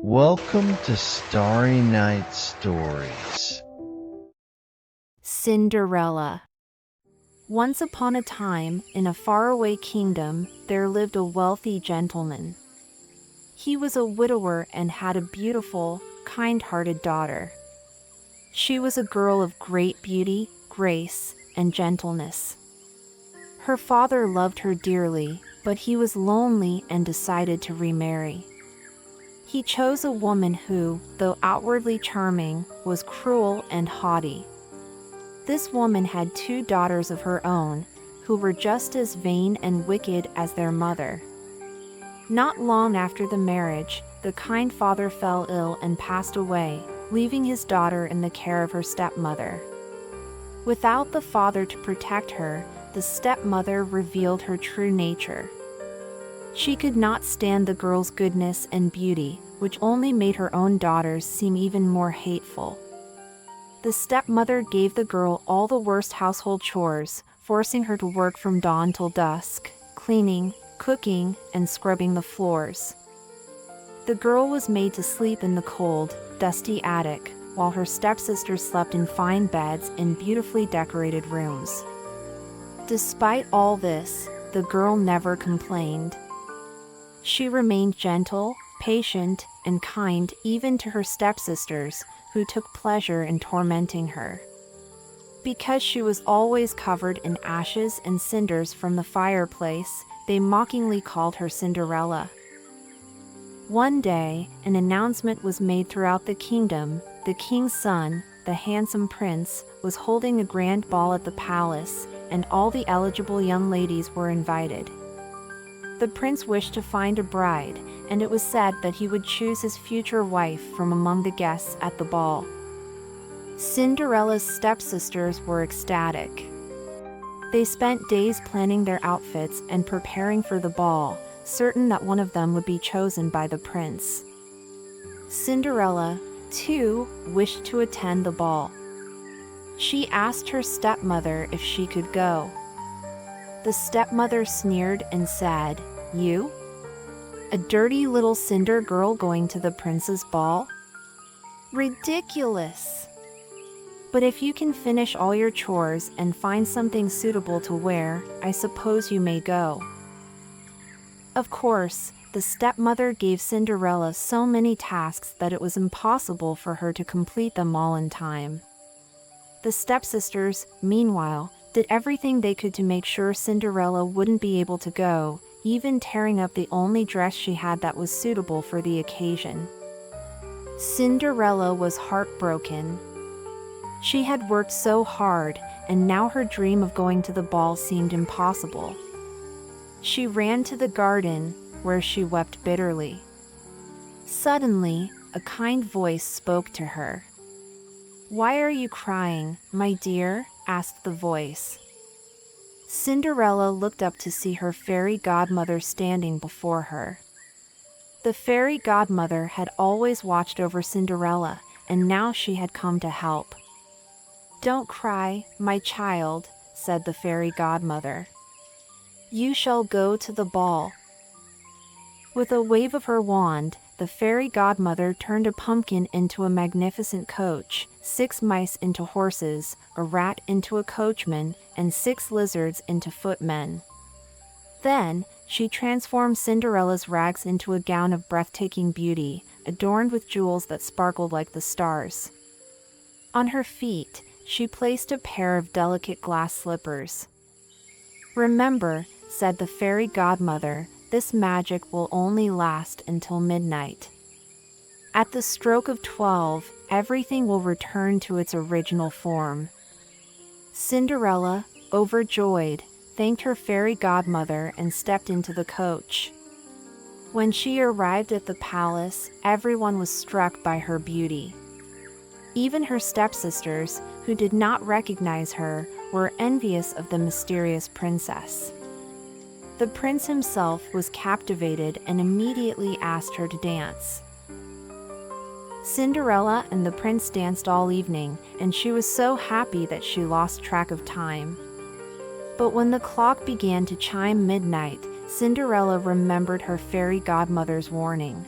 Welcome to Starry Night Stories. Cinderella. Once upon a time, in a faraway kingdom, there lived a wealthy gentleman. He was a widower and had a beautiful, kind-hearted daughter. She was a girl of great beauty, grace, and gentleness. Her father loved her dearly, but he was lonely and decided to remarry. He chose a woman who, though outwardly charming, was cruel and haughty. This woman had 2 daughters of her own, who were just as vain and wicked as their mother. Not long after the marriage, the kind father fell ill and passed away, leaving his daughter in the care of her stepmother. Without the father to protect her, the stepmother revealed her true nature. She could not stand the girl's goodness and beauty, which only made her own daughters seem even more hateful. The stepmother gave the girl all the worst household chores, forcing her to work from dawn till dusk, cleaning, cooking, and scrubbing the floors. The girl was made to sleep in the cold, dusty attic, while her stepsisters slept in fine beds in beautifully decorated rooms. Despite all this, the girl never complained. She remained gentle, patient, and kind even to her stepsisters, who took pleasure in tormenting her. Because she was always covered in ashes and cinders from the fireplace, they mockingly called her Cinderella. One day, an announcement was made throughout the kingdom. The king's son, the handsome prince, was holding a grand ball at the palace, and all the eligible young ladies were invited. The prince wished to find a bride, and it was said that he would choose his future wife from among the guests at the ball. Cinderella's stepsisters were ecstatic. They spent days planning their outfits and preparing for the ball, certain that one of them would be chosen by the prince. Cinderella, too, wished to attend the ball. She asked her stepmother if she could go. The stepmother sneered and said, "You? A dirty little cinder girl going to the prince's ball? Ridiculous! But if you can finish all your chores and find something suitable to wear, I suppose you may go." Of course, the stepmother gave Cinderella so many tasks that it was impossible for her to complete them all in time. The stepsisters, meanwhile, did everything they could to make sure Cinderella wouldn't be able to go, even tearing up the only dress she had that was suitable for the occasion. Cinderella was heartbroken. She had worked so hard, and now her dream of going to the ball seemed impossible. She ran to the garden, where she wept bitterly. Suddenly, a kind voice spoke to her. "Why are you crying, my dear?" asked the voice. Cinderella looked up to see her fairy godmother standing before her. The fairy godmother had always watched over Cinderella, and now she had come to help. "Don't cry, my child," said the fairy godmother. "You shall go to the ball." With a wave of her wand, the fairy godmother turned a pumpkin into a magnificent coach, 6 mice into horses, a rat into a coachman, and 6 lizards into footmen. Then, she transformed Cinderella's rags into a gown of breathtaking beauty, adorned with jewels that sparkled like the stars. On her feet, she placed a pair of delicate glass slippers. "Remember," said the fairy godmother, "this magic will only last until midnight. At the stroke of 12, everything will return to its original form." Cinderella, overjoyed, thanked her fairy godmother and stepped into the coach. When she arrived at the palace, everyone was struck by her beauty. Even her stepsisters, who did not recognize her, were envious of the mysterious princess. The prince himself was captivated and immediately asked her to dance. Cinderella and the prince danced all evening, and she was so happy that she lost track of time. But when the clock began to chime midnight, Cinderella remembered her fairy godmother's warning.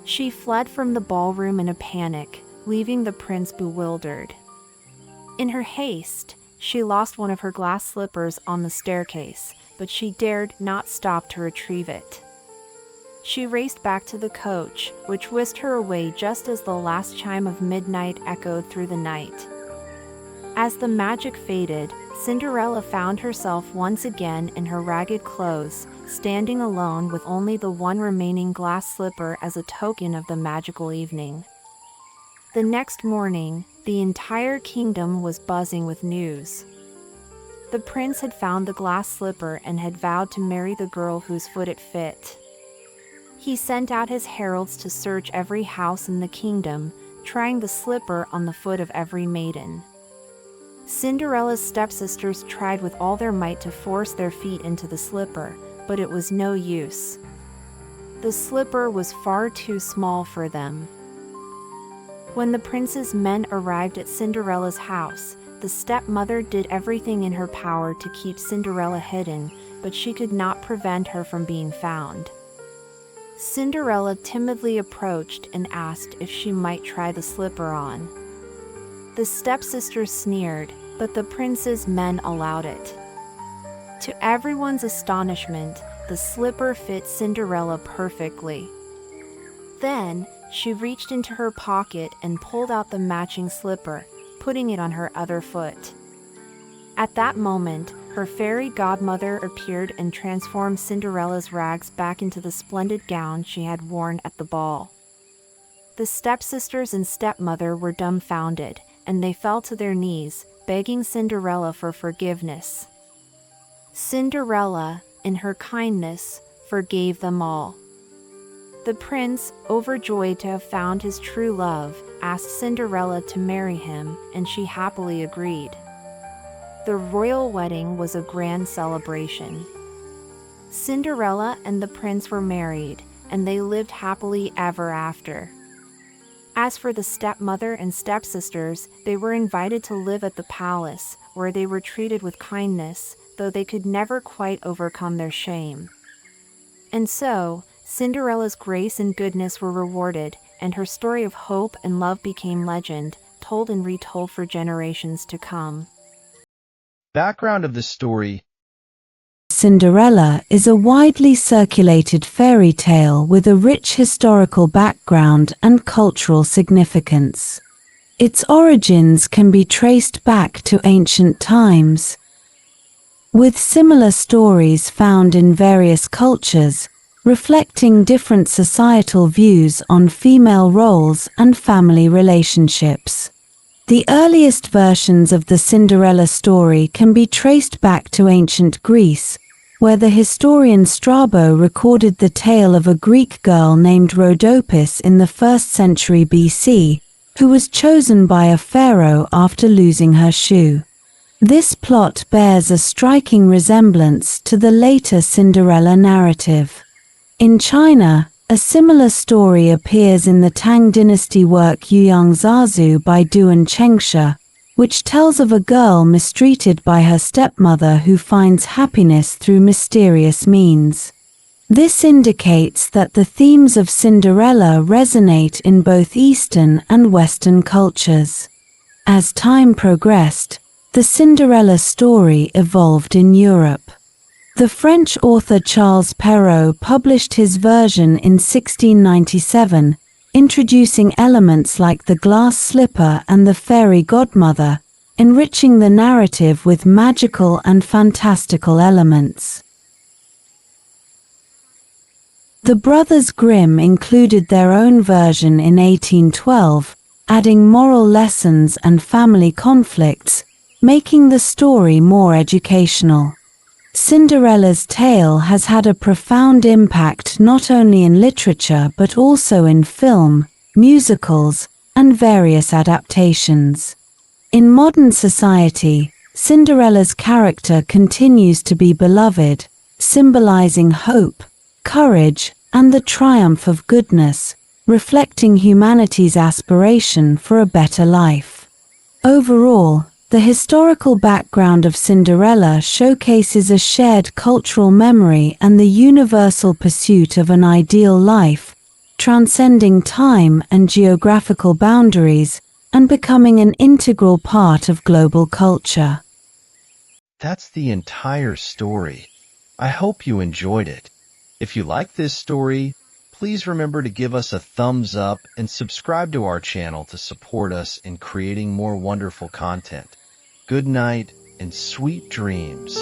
She fled from the ballroom in a panic, leaving the prince bewildered. In her haste, she lost one of her glass slippers on the staircase, but she dared not stop to retrieve it. She raced back to the coach, which whisked her away just as the last chime of midnight echoed through the night. As the magic faded, Cinderella found herself once again in her ragged clothes, standing alone with only the one remaining glass slipper as a token of the magical evening. The next morning, the entire kingdom was buzzing with news. The prince had found the glass slipper and had vowed to marry the girl whose foot it fit. He sent out his heralds to search every house in the kingdom, trying the slipper on the foot of every maiden. Cinderella's stepsisters tried with all their might to force their feet into the slipper, but it was no use. The slipper was far too small for them. When the prince's men arrived at Cinderella's house, the stepmother did everything in her power to keep Cinderella hidden, but she could not prevent her from being found. Cinderella timidly approached and asked if she might try the slipper on. The stepsisters sneered, but the prince's men allowed it. To everyone's astonishment, the slipper fit Cinderella perfectly. Then, she reached into her pocket and pulled out the matching slipper, putting it on her other foot. At that moment, her fairy godmother appeared and transformed Cinderella's rags back into the splendid gown she had worn at the ball. The stepsisters and stepmother were dumbfounded, and they fell to their knees, begging Cinderella for forgiveness. Cinderella, in her kindness, forgave them all. The prince, overjoyed to have found his true love, asked Cinderella to marry him, and she happily agreed. The royal wedding was a grand celebration. Cinderella and the prince were married, and they lived happily ever after. As for the stepmother and stepsisters, they were invited to live at the palace, where they were treated with kindness, though they could never quite overcome their shame. And so, Cinderella's grace and goodness were rewarded, and her story of hope and love became legend, told and retold for generations to come. Background of the story. Cinderella is a widely circulated fairy tale with a rich historical background and cultural significance. Its origins can be traced back to ancient times, with similar stories found in various cultures, reflecting different societal views on female roles and family relationships. The earliest versions of the Cinderella story can be traced back to ancient Greece, where the historian Strabo recorded the tale of a Greek girl named Rhodopis in the 1st century BC, who was chosen by a pharaoh after losing her shoe. This plot bears a striking resemblance to the later Cinderella narrative. In China, a similar story appears in the Tang dynasty work Yuyang Zazu by Duan Chengshe, which tells of a girl mistreated by her stepmother who finds happiness through mysterious means. This indicates that the themes of Cinderella resonate in both Eastern and Western cultures. As time progressed, the Cinderella story evolved in Europe. The French author Charles Perrault published his version in 1697, introducing elements like the glass slipper and the fairy godmother, enriching the narrative with magical and fantastical elements. The Brothers Grimm included their own version in 1812, adding moral lessons and family conflicts, making the story more educational. Cinderella's tale has had a profound impact not only in literature but also in film, musicals, and various adaptations. In modern society, Cinderella's character continues to be beloved, symbolizing hope, courage, and the triumph of goodness, reflecting humanity's aspiration for a better life. Overall, the historical background of Cinderella showcases a shared cultural memory and the universal pursuit of an ideal life, transcending time and geographical boundaries, and becoming an integral part of global culture. That's the entire story. I hope you enjoyed it. If you like this story, please remember to give us a thumbs up and subscribe to our channel to support us in creating more wonderful content. Good night and sweet dreams.